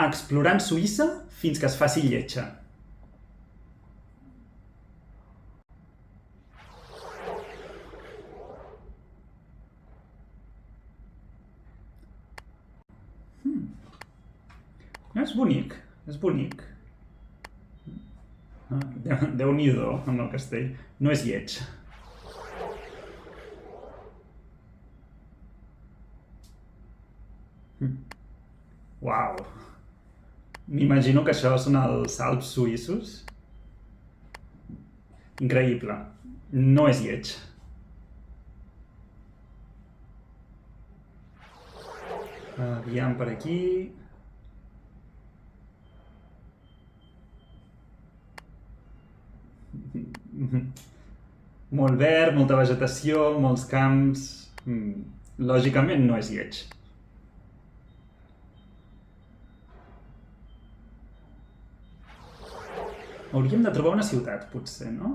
Explorant Suïssa fins que es faci lletja. És bonic, és bonic. Déu-n'hi-do amb el castell. No és lleig. Uau. M'imagino que això són els Alps suïssos. Increïble. No és lleig. Aviam per aquí... Molt verd, molta vegetació, molts camps... Lògicament no és lleig. Hauríem de trobar una ciutat, potser, no?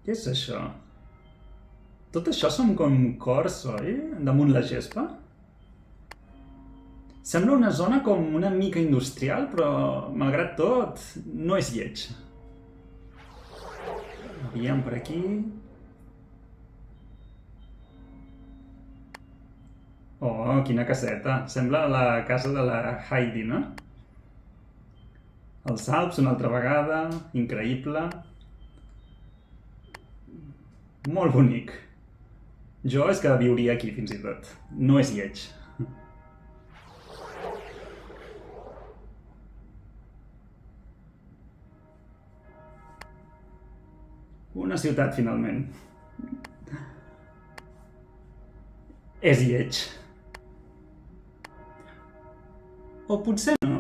Què és això? Tot això són com cors, oi? Damunt la gespa? Sembla una zona com una mica industrial, però, malgrat tot, no és lleig. Aviam per aquí... Oh, quina caseta. Sembla la casa de la Heidi, no? Els Alps una altra vegada, increïble. Molt bonic. Jo és que viuria aquí, fins i tot. No és lleig. Una ciutat, finalment. És lleig. O potser no.